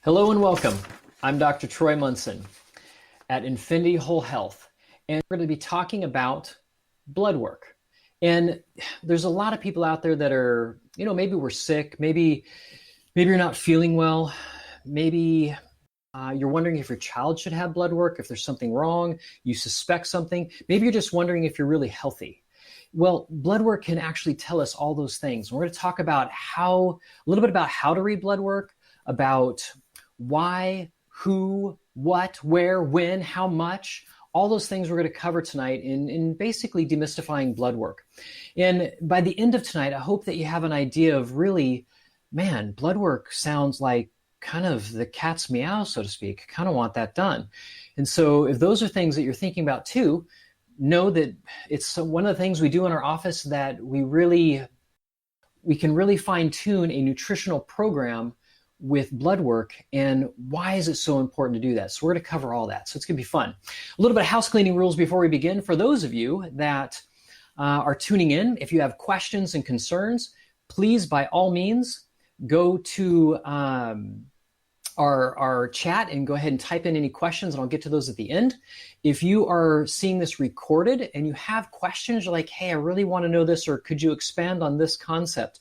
Hello and welcome. I'm Dr. Troy Munson at Infinity Whole Health, and we're going to be talking about blood work. And there's a lot of people out there that are, maybe we're sick, maybe you're not feeling well, maybe you're wondering if your child should have blood work, if there's something wrong, you suspect something, maybe you're just wondering if you're really healthy. Well, blood work can actually tell us all those things. We're going to talk about a little bit about how to read blood work, about why, who, what, where, when, how much, all those things we're going to cover tonight in basically demystifying blood work. And by the end of tonight, I hope that you have an idea of really, man, blood work sounds like kind of the cat's meow, so to speak. I kind of want that done. And so if those are things that you're thinking about too, know that it's one of the things we do in our office that we can really fine tune a nutritional program with blood work. And why is it so important to do that? So we're going to cover all that. So it's going to be fun. A little bit of house cleaning rules before we begin. For those of you that are tuning in, if you have questions and concerns, please, by all means, go to our chat and go ahead and type in any questions, and I'll get to those at the end. If you are seeing this recorded and you have questions, you're like, hey, I really want to know this, or could you expand on this concept?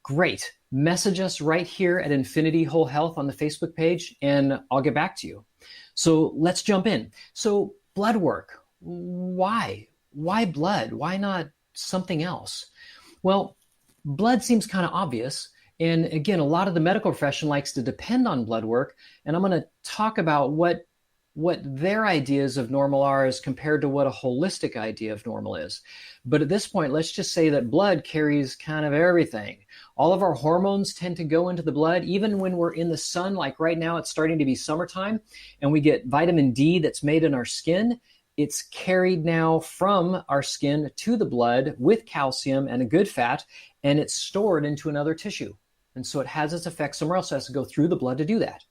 Great. Message us right here at Infinity Whole Health on the Facebook page, and I'll get back to you. So let's jump in. So blood work, why? Why blood? Why not something else? Well, blood seems kind of obvious. And again, a lot of the medical profession likes to depend on blood work. And I'm going to talk about what their ideas of normal are as compared to what a holistic idea of normal is. But at this point, let's just say that blood carries kind of everything. All of our hormones tend to go into the blood, even when we're in the sun, like right now, it's starting to be summertime, and we get vitamin D that's made in our skin. It's carried now from our skin to the blood with calcium and a good fat, and it's stored into another tissue. And so it has its effects somewhere else. It has to go through the blood to do that.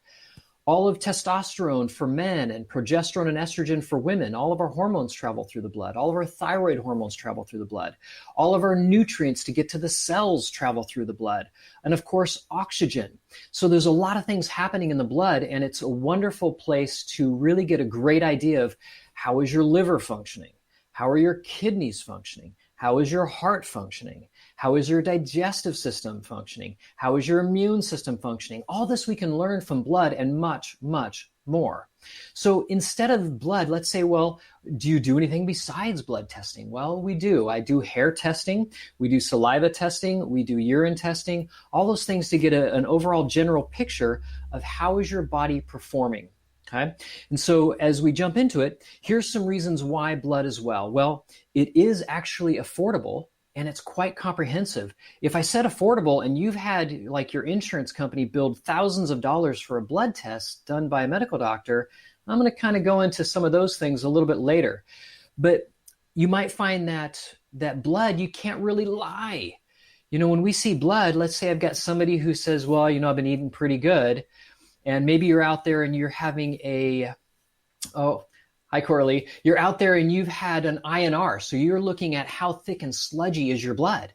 All of testosterone for men and progesterone and estrogen for women, all of our hormones travel through the blood. All of our thyroid hormones travel through the blood. All of our nutrients to get to the cells travel through the blood. And of course, oxygen. So there's a lot of things happening in the blood, and it's a wonderful place to really get a great idea of how is your liver functioning? How are your kidneys functioning? How is your heart functioning? How is your digestive system functioning? How is your immune system functioning? All this we can learn from blood and much, much more. So instead of blood, let's say, well, do you do anything besides blood testing? Well, we do. I do hair testing. We do saliva testing. We do urine testing. All those things to get an overall general picture of how is your body performing. Okay. And so as we jump into it, here's some reasons why blood as well. Well, it is actually affordable. And it's quite comprehensive. If I said affordable and you've had like your insurance company build thousands of dollars for a blood test done by a medical doctor, I'm going to kind of go into some of those things a little bit later. But you might find that blood, you can't really lie. When we see blood, let's say I've got somebody who says, well, I've been eating pretty good. And maybe you're out there and you're having hi, Coralie. You're out there and you've had an INR. So you're looking at how thick and sludgy is your blood.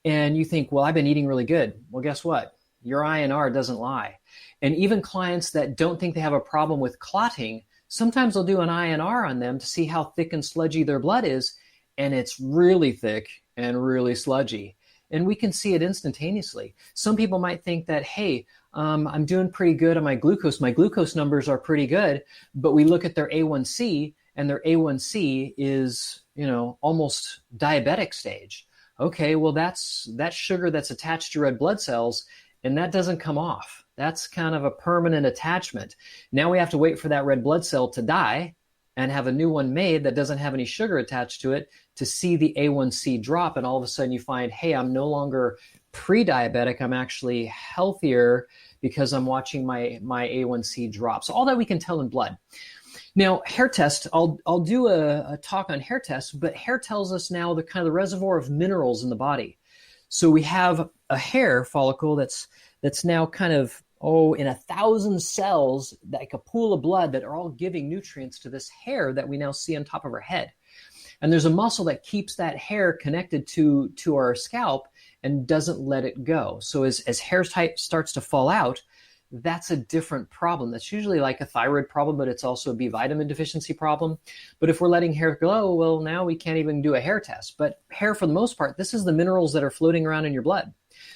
And you think, well, I've been eating really good. Well, guess what? Your INR doesn't lie. And even clients that don't think they have a problem with clotting, sometimes they'll do an INR on them to see how thick and sludgy their blood is. And it's really thick and really sludgy. And we can see it instantaneously. Some people might think that, hey, I'm doing pretty good on my glucose. My glucose numbers are pretty good, but we look at their A1C and their A1C is, almost diabetic stage. Okay, well, that's sugar that's attached to red blood cells, and that doesn't come off. That's kind of a permanent attachment. Now we have to wait for that red blood cell to die and have a new one made that doesn't have any sugar attached to it to see the A1C drop. And all of a sudden you find, hey, I'm no longer pre-diabetic. I'm actually healthier because I'm watching my A1C drop. So all that we can tell in blood. Now, hair test, I'll do a talk on hair tests, but hair tells us now the kind of the reservoir of minerals in the body. So we have a hair follicle that's now kind of in 1,000 cells, like a pool of blood that are all giving nutrients to this hair that we now see on top of our head. And there's a muscle that keeps that hair connected to our scalp and doesn't let it go. So as hair type starts to fall out, that's a different problem. That's usually like a thyroid problem, but it's also a B vitamin deficiency problem. But if we're letting hair grow, well, now we can't even do a hair test. But hair, for the most part, this is the minerals that are floating around in your blood.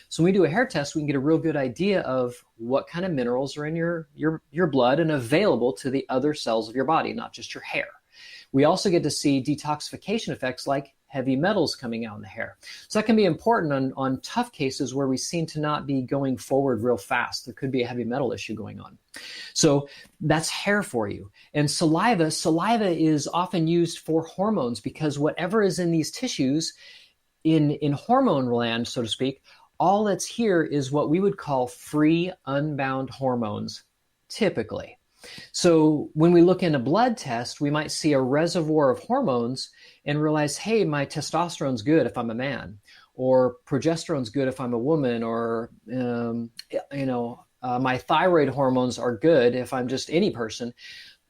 So when we do a hair test, we can get a real good idea of what kind of minerals are in your blood and available to the other cells of your body, not just your hair. We also get to see detoxification effects like heavy metals coming out in the hair. So that can be important on tough cases where we seem to not be going forward real fast. There could be a heavy metal issue going on. So that's hair for you. And saliva is often used for hormones, because whatever is in these tissues in hormone land, so to speak, all that's here is what we would call free, unbound hormones, typically. So when we look in a blood test, we might see a reservoir of hormones and realize, hey, my testosterone's good if I'm a man, or progesterone's good if I'm a woman, or my thyroid hormones are good if I'm just any person.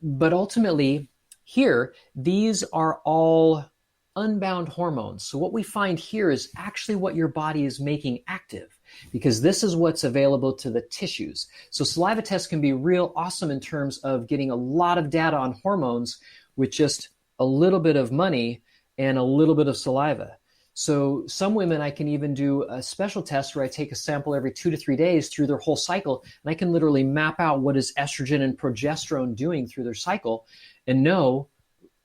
But ultimately, here, these are all unbound hormones. So what we find here is actually what your body is making active, because this is what's available to the tissues. So saliva tests can be real awesome in terms of getting a lot of data on hormones with just a little bit of money and a little bit of saliva. So some women, I can even do a special test where I take a sample every 2 to 3 days through their whole cycle, and I can literally map out what is estrogen and progesterone doing through their cycle and know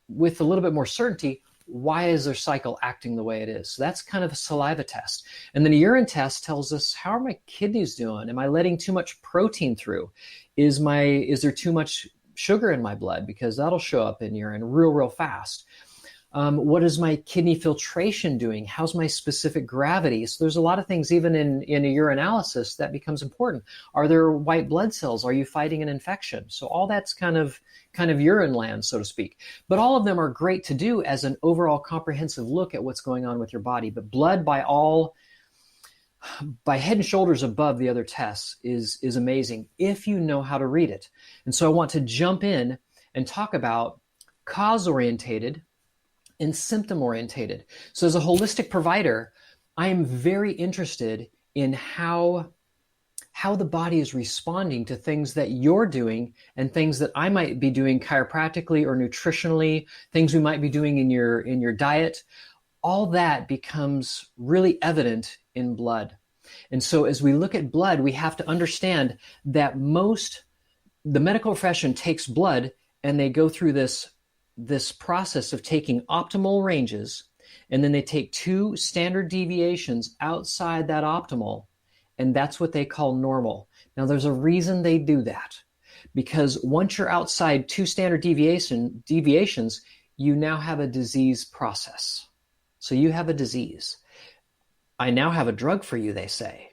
with a little bit more certainty, why is their cycle acting the way it is? So that's kind of a saliva test. And then a urine test tells us, how are my kidneys doing? Am I letting too much protein through? Is there too much sugar in my blood? Because that'll show up in urine real fast. What is my kidney filtration doing? How's my specific gravity? So there's a lot of things, even in a urinalysis, that becomes important. Are there white blood cells? Are you fighting an infection? So all that's kind of urine land, so to speak. But all of them are great to do as an overall comprehensive look at what's going on with your body. But blood, by head and shoulders above the other tests, is amazing if you know how to read it. And so I want to jump in and talk about cause-orientated and symptom-orientated. So as a holistic provider, I am very interested in how the body is responding to things that you're doing and things that I might be doing chiropractically or nutritionally, things we might be doing in your diet. All that becomes really evident in blood. And so as we look at blood, we have to understand that the medical profession takes blood and they go through this process of taking optimal ranges, and then they take 2 standard deviations outside that optimal, and that's what they call normal. Now, there's a reason they do that, because once you're outside 2 standard deviations, you now have a disease process. So you have a disease. I now have a drug for you, they say.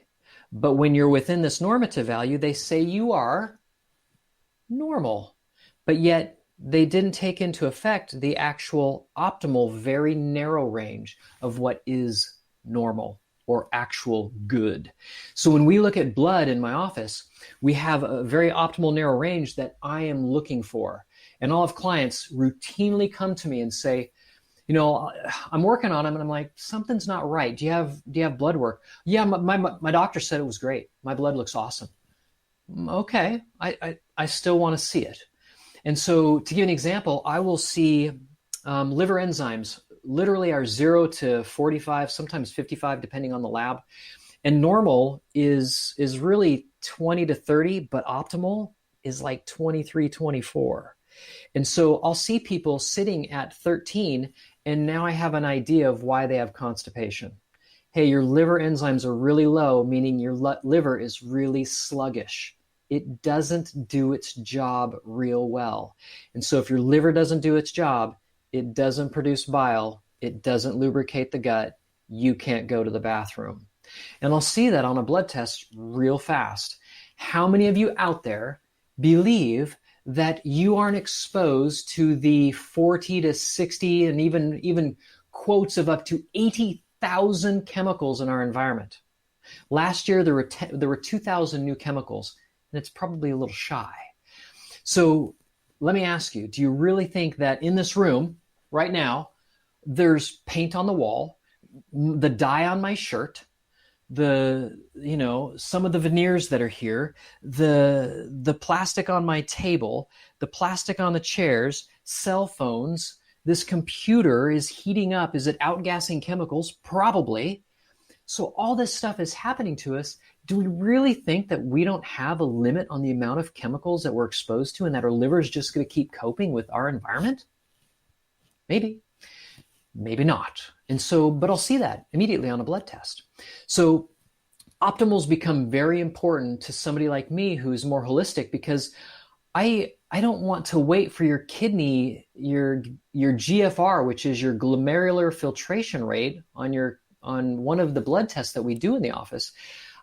But when you're within this normative value, they say you are normal. But yet, they didn't take into effect the actual optimal, very narrow range of what is normal or actual good. So when we look at blood in my office, we have a very optimal narrow range that I am looking for. And all of clients routinely come to me and say, I'm working on them, and I'm like, something's not right. Do you have blood work? Yeah, my doctor said it was great. My blood looks awesome. Okay, I still want to see it. And so to give an example, I will see liver enzymes literally are 0 to 45, sometimes 55, depending on the lab. And normal is really 20 to 30, but optimal is like 23, 24. And so I'll see people sitting at 13, and now I have an idea of why they have constipation. Hey, your liver enzymes are really low, meaning your liver is really sluggish. It doesn't do its job real well. And so if your liver doesn't do its job, it doesn't produce bile, it doesn't lubricate the gut, you can't go to the bathroom. And I'll see that on a blood test real fast. How many of you out there believe that you aren't exposed to the 40 to 60 and even quotes of up to 80,000 chemicals in our environment? Last year, there were 2,000 new chemicals, and it's probably a little shy. So let me ask you, do you really think that in this room right now, there's paint on the wall, the dye on my shirt, some of the veneers that are here, the plastic on my table, the plastic on the chairs, cell phones, this computer is heating up. Is it outgassing chemicals? Probably. So all this stuff is happening to us. Do we really think that we don't have a limit on the amount of chemicals that we're exposed to and that our liver is just going to keep coping with our environment? Maybe. Maybe not. And so, but I'll see that immediately on a blood test. So optimals become very important to somebody like me who's more holistic, because I don't want to wait for your kidney, your GFR, which is your glomerular filtration rate on one of the blood tests that we do in the office.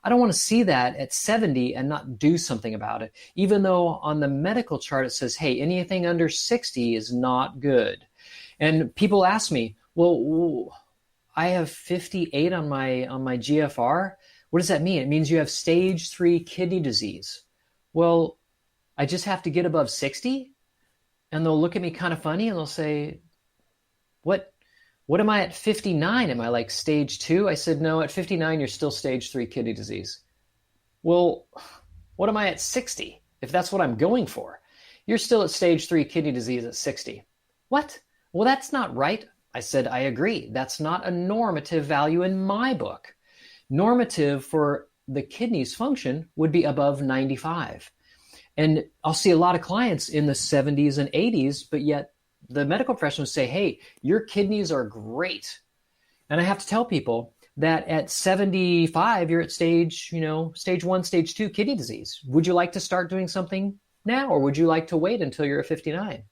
I don't want to see that at 70 and not do something about it, even though on the medical chart it says, hey, anything under 60 is not good. And people ask me, well, I have 58 on my GFR. What does that mean? It means you have stage 3 kidney disease. Well, I just have to get above 60? And they'll look at me kind of funny and they'll say, what am I at 59? Am I like stage 2? I said, no, at 59, you're still stage 3 kidney disease. Well, what am I at 60? If that's what I'm going for, you're still at stage 3 kidney disease at 60. What? Well, that's not right. I said, I agree. That's not a normative value in my book. Normative for the kidney's function would be above 95. And I'll see a lot of clients in the 70s and 80s, but yet the medical professionals say, hey, your kidneys are great. And I have to tell people that at 75, you're at stage 1, stage 2 kidney disease. Would you like to start doing something now, or would you like to wait until you're at 59?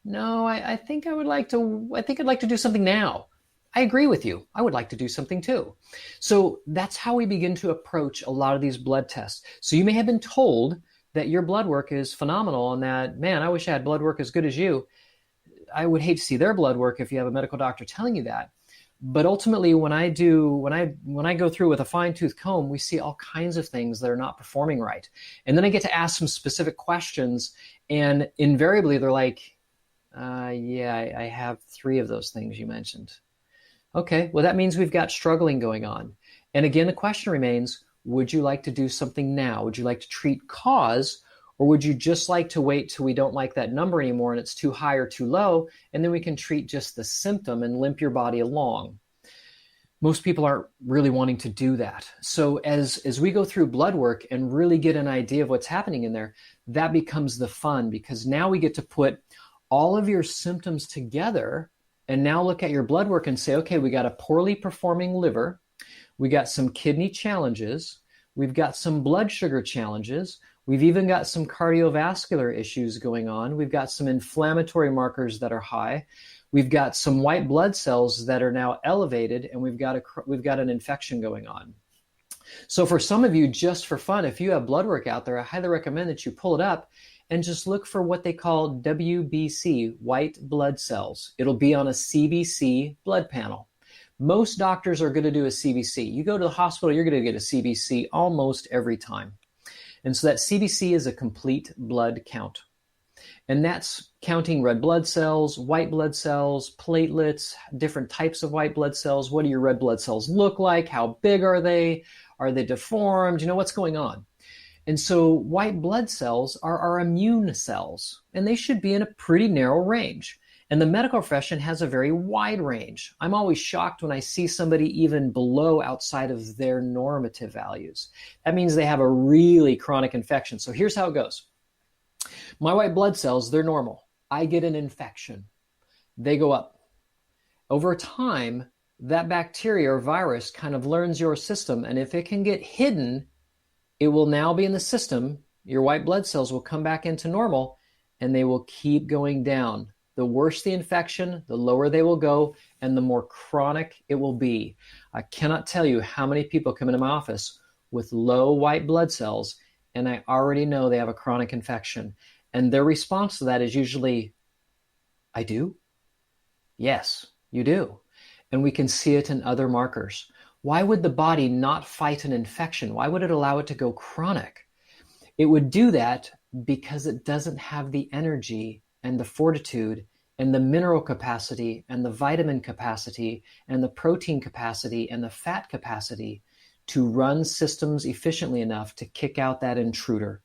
No, I think I'd like to do something now. I agree with you. I would like to do something too. So that's how we begin to approach a lot of these blood tests. So you may have been told that your blood work is phenomenal and that, man, I wish I had blood work as good as you. I would hate to see their blood work if you have a medical doctor telling you that. But ultimately, when I go through with a fine-tooth comb, we see all kinds of things that are not performing right. And then I get to ask some specific questions, and invariably they're like, yeah, I have 3 of those things you mentioned. Okay, well, that means we've got struggling going on. And again, the question remains, would you like to do something now? Would you like to treat cause, or would you just like to wait till we don't like that number anymore and it's too high or too low, and then we can treat just the symptom and limp your body along? Most people aren't really wanting to do that. So as we go through blood work and really get an idea of what's happening in there, that becomes the fun, because now we get to put all of your symptoms together and now look at your blood work and say, okay, we got a poorly performing liver, we got some kidney challenges, we've got some blood sugar challenges, we've even got some cardiovascular issues going on, we've got some inflammatory markers that are high, we've got some white blood cells that are now elevated, and we've got an infection going on. So for some of you, just for fun, if you have blood work out there, I highly recommend that you pull it up and just look for what they call WBC, white blood cells. It'll be on a CBC blood panel. Most doctors are going to do a CBC. You go to the hospital, you're going to get a CBC almost every time. And so that CBC is a complete blood count. And that's counting red blood cells, white blood cells, platelets, different types of white blood cells. What do your red blood cells look like? How big are they? Are they deformed? You know, what's going on? And so white blood cells are our immune cells, and they should be in a pretty narrow range. And the medical profession has a very wide range. I'm always shocked when I see somebody even below outside of their normative values. That means they have a really chronic infection. So here's how it goes. My white blood cells, they're normal. I get an infection. They go up. Over time, that bacteria or virus kind of learns your system, and if it can get hidden, it will now be in the system. Your white blood cells will come back into normal, and they will keep going down. The worse the infection, the lower they will go, and the more chronic it will be. I cannot tell you how many people come into my office with low white blood cells, and I already know they have a chronic infection. And their response to that is usually, I do? Yes, you do. And we can see it in other markers. Why would the body not fight an infection? Why would it allow it to go chronic? It would do that because it doesn't have the energy and the fortitude and the mineral capacity and the vitamin capacity and the protein capacity and the fat capacity to run systems efficiently enough to kick out that intruder.